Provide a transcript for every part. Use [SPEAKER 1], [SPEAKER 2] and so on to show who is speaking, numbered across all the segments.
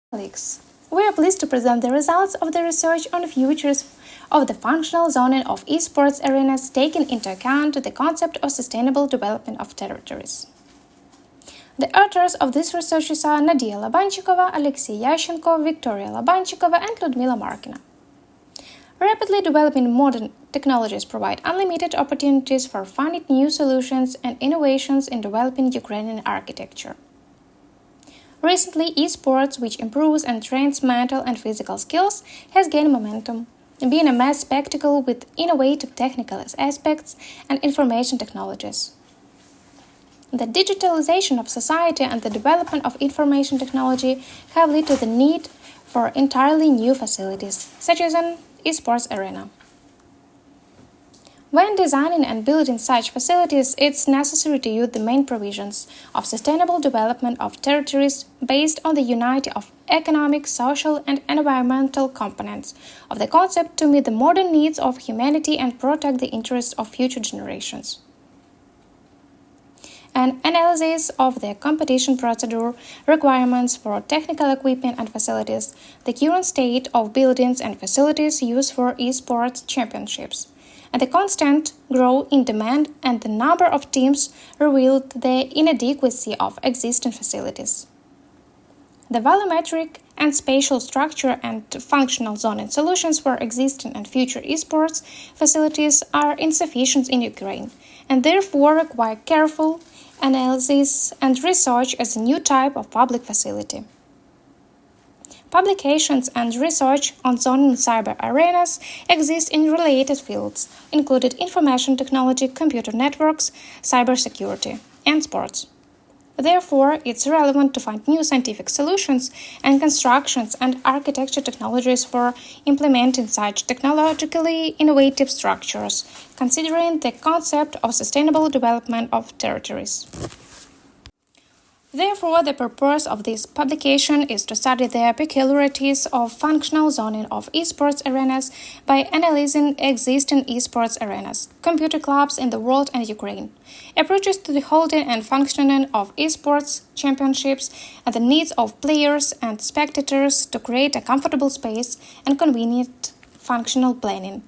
[SPEAKER 1] colleagues, we are pleased to present the results of the research on futures of the functional zoning of esports arenas, taking into account the concept of sustainable development of territories. The authors of this research are Nadiia Lobanchykova, Yaschenko, Victoria Lobanchykova, and Ludmila Markina. Rapidly developing modern technologies provide unlimited opportunities for finding new solutions and innovations in developing Ukrainian architecture. Recently, esports, which improves and trains mental and physical skills, has gained momentum, being a mass spectacle with innovative technical aspects and information technologies. The digitalization of society and the development of information technology have led to the need for entirely new facilities, such as an esports arena. When designing and building such facilities, it's necessary to use the main provisions of sustainable development of territories based on the unity of economic, social, and environmental components of the concept to meet the modern needs of humanity and protect the interests of future generations. An analysis of the competition procedure, requirements for technical equipment and facilities, the current state of buildings and facilities used for esports championships, and the constant growth in demand and the number of teams revealed the inadequacy of existing facilities. The volumetric and spatial structure and functional zoning solutions for existing and future esports facilities are insufficient in Ukraine and therefore require careful analysis and research as a new type of public facility. Publications and research on zoning cyber arenas exist in related fields, including information technology, computer networks, cybersecurity, and sports. Therefore, it's relevant to find new scientific solutions and constructions and architecture technologies for implementing such technologically innovative structures, considering the concept of sustainable development of territories. Therefore, the purpose of this publication is to study the peculiarities of functional zoning of esports arenas by analyzing existing esports arenas, computer clubs in the world and Ukraine, approaches to the holding and functioning of esports championships, and the needs of players and spectators to create a comfortable space and convenient functional planning,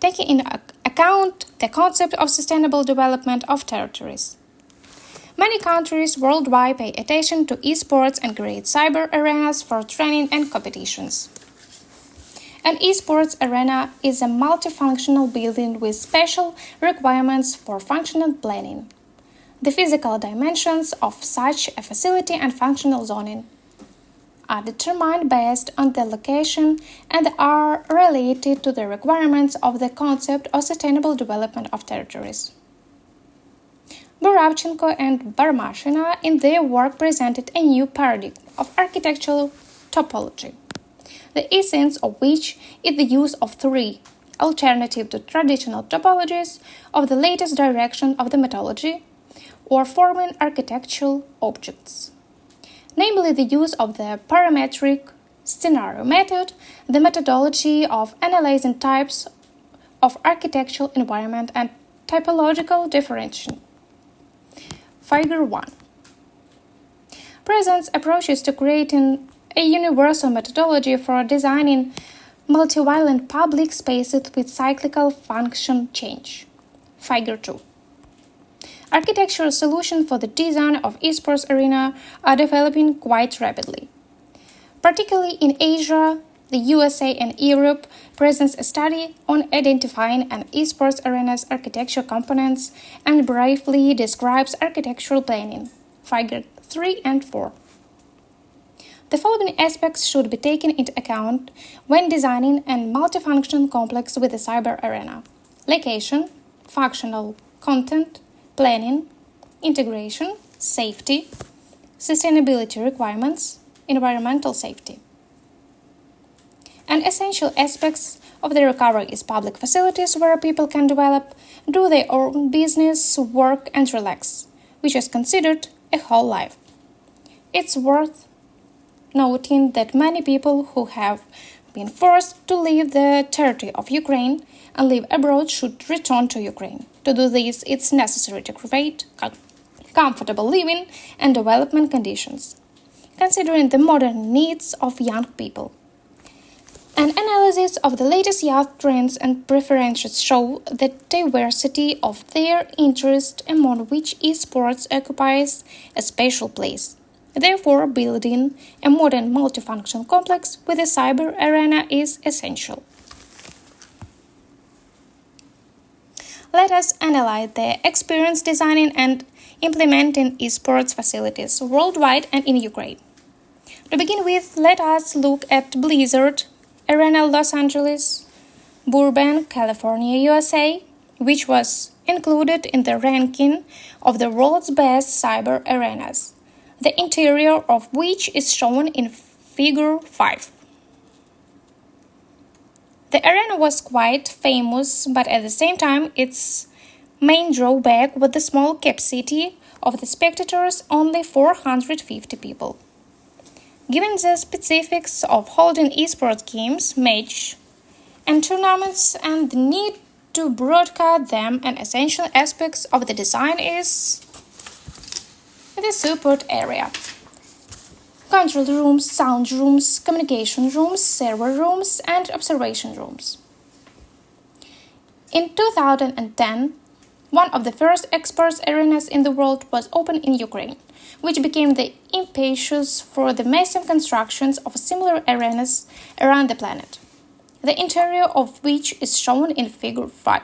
[SPEAKER 1] taking into account the concept of sustainable development of territories. Many countries worldwide pay attention to esports and create cyber arenas for training and competitions. An esports arena is a multifunctional building with special requirements for functional planning. The physical dimensions of such a facility and functional zoning are determined based on the location and are related to the requirements of the concept of sustainable development of territories. Yaschenko and Markina in their work presented a new paradigm of architectural topology, the essence of which is the use of three, alternative to traditional topologies, of the latest direction of the methodology, or forming architectural objects, namely the use of the parametric scenario method, the methodology of analyzing types of architectural environment, and typological differentiation. Figure 1 presents approaches to creating a universal methodology for designing multivalent public spaces with cyclical function change. Figure 2 architectural solutions for the design of esports arena are developing quite rapidly. Particularly in Asia, the USA and Europe presents a study on identifying an esports arena's architectural components and briefly describes architectural planning. Figure 3 and 4. The following aspects should be taken into account when designing a multifunction complex with a cyber arena: location, functional content, planning, integration, safety, sustainability requirements, environmental safety. An essential aspects of the recovery is public facilities where people can develop, do their own business, work, and relax, which is considered a whole life. It's worth noting that many people who have been forced to leave the territory of Ukraine and live abroad should return to Ukraine. To do this, it's necessary to create comfortable living and development conditions. considering the modern needs of young people. An analysis of the latest youth trends and preferences show the diversity of their interest, among which esports occupies a special place. Therefore, building a modern multifunctional complex with a cyber arena is essential. Let us analyze the experience designing and implementing esports facilities worldwide and in Ukraine. To begin with, let us look at Blizzard Arena Los Angeles, Burbank, California, USA, which was included in the ranking of the world's best cyber arenas, the interior of which is shown in Figure 5. The arena was quite famous, but at the same time its main drawback was the small capacity of the spectators, only 450 people. Given the specifics of holding esports games, matches, and tournaments and the need to broadcast them, an essential aspect of the design is the support area. Control rooms, sound rooms, communication rooms, server rooms, and observation rooms. In 2010, one of the first esports arenas in the world was opened in Ukraine, which became the impetus for the massive constructions of similar arenas around the planet, the interior of which is shown in Figure 5.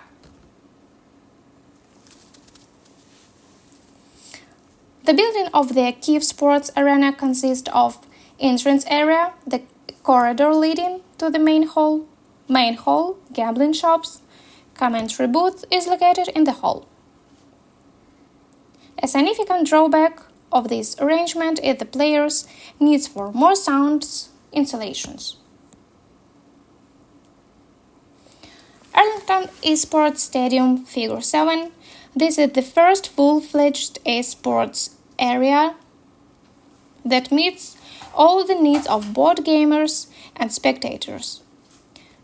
[SPEAKER 1] The building of the Kyiv Sports Arena consists of entrance area, the corridor leading to the main hall, gambling shops. Commentary booth is located in the hall. A significant drawback of this arrangement is the players' needs for more sound installations. Arlington Esports Stadium, Figure 7. This is the first full-fledged esports area that meets all the needs of both gamers and spectators.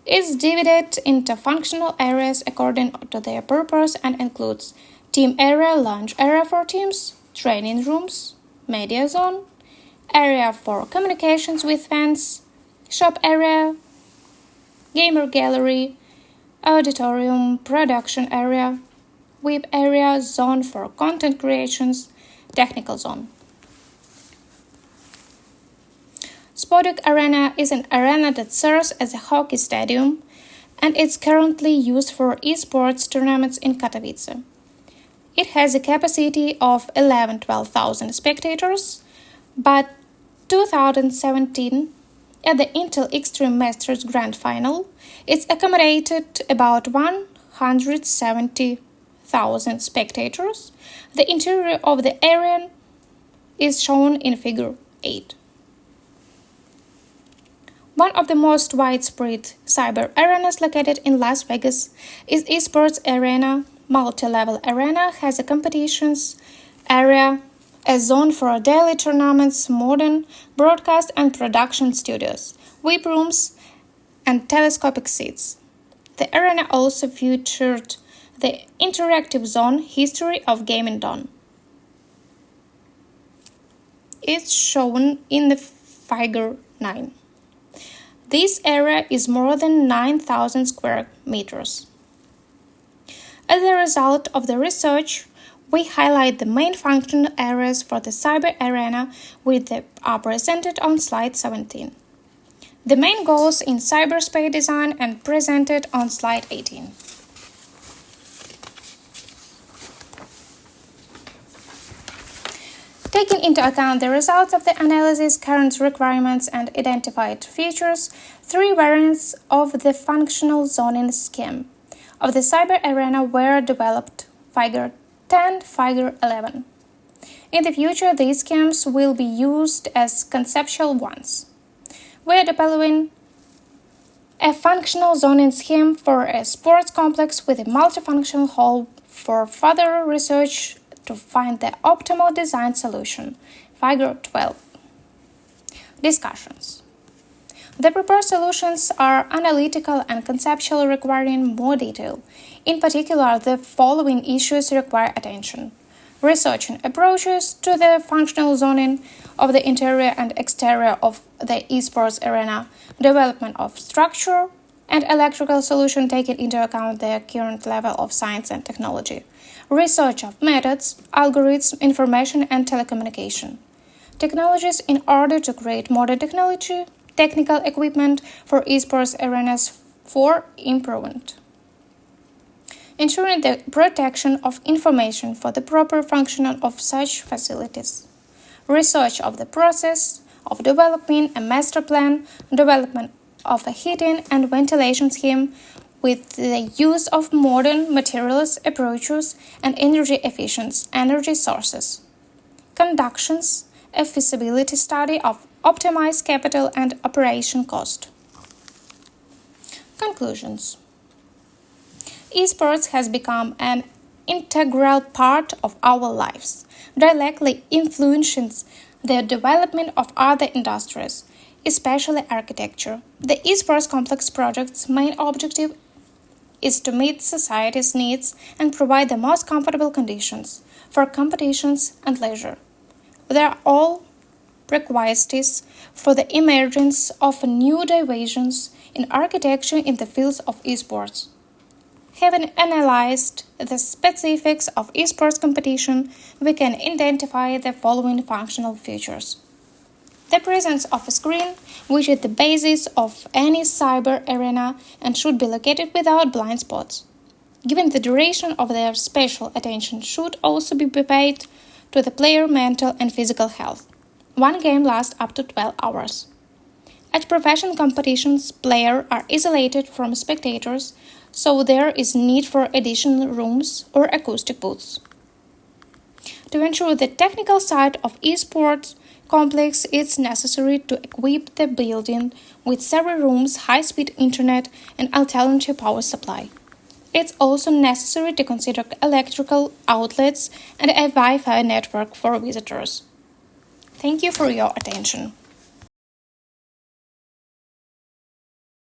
[SPEAKER 1] It's divided into functional areas according to their purpose and includes team area, lounge area for teams, training rooms, media zone, area for communications with fans, shop area, gamer gallery, auditorium, production area, web area, zone for content creations, technical zone. Spodek Arena is an arena that serves as a hockey stadium and is currently used for esports tournaments in Katowice. It has a capacity of 12,000 spectators, but 2017, at the Intel Extreme Masters Grand Final, it's accommodated about 170,000 spectators. The interior of the arena is shown in Figure 8. One of the most widespread cyber arenas located in Las Vegas is Esports Arena. Multi-level arena has a competitions area, a zone for daily tournaments, modern broadcast and production studios, web rooms, and telescopic seats. The arena also featured the interactive zone History of Gaming Done. It's shown in the Figure 9. This area is more than 9,000 square meters. As a result of the research, we highlight the main functional areas for the cyber arena, which are presented on slide 17. The main goals in cyberspace design and presented on slide 18. Taking into account the results of the analysis, current requirements, and identified features, 3 variants of the functional zoning scheme of the cyber arena were developed: Figure 10, Figure 11. In the future, these schemes will be used as conceptual ones. We are developing a functional zoning scheme for a sports complex with a multifunctional hall for further research to find the optimal design solution. Figure 12. Discussions. The proposed solutions are analytical and conceptual, requiring more detail. In particular, the following issues require attention: researching approaches to the functional zoning of the interior and exterior of the esports arena, development of structure and electrical solution taking into account their current level of science and technology, research of methods, algorithms, information and telecommunication, technologies in order to create modern technical equipment for esports arenas for improvement, ensuring the protection of information for the proper functioning of such facilities, research of the process of developing a master plan, development of a heating and ventilation scheme with the use of modern materials approaches and energy-efficient energy sources, conductions, a feasibility study of optimized capital and operation cost. Conclusions. Esports has become an integral part of our lives, directly influencing the development of other industries, especially architecture. The esports complex project's main objective is to meet society's needs and provide the most comfortable conditions for competitions and leisure. They are all prerequisites for the emergence of new divisions in architecture in the fields of esports. Having analyzed the specifics of esports competition, we can identify the following functional features. The presence of a screen, which is the basis of any cyber arena and should be located without blind spots. Given the duration of their special attention should also be paid to the player mental and physical health. One game lasts up to 12 hours. At professional competitions, players are isolated from spectators, so there is need for additional rooms or acoustic booths. To ensure the technical side of esports complex, it's necessary to equip the building with several rooms, high-speed internet, and alternative power supply. It's also necessary to consider electrical outlets and a Wi-Fi network for visitors. Thank you for your attention.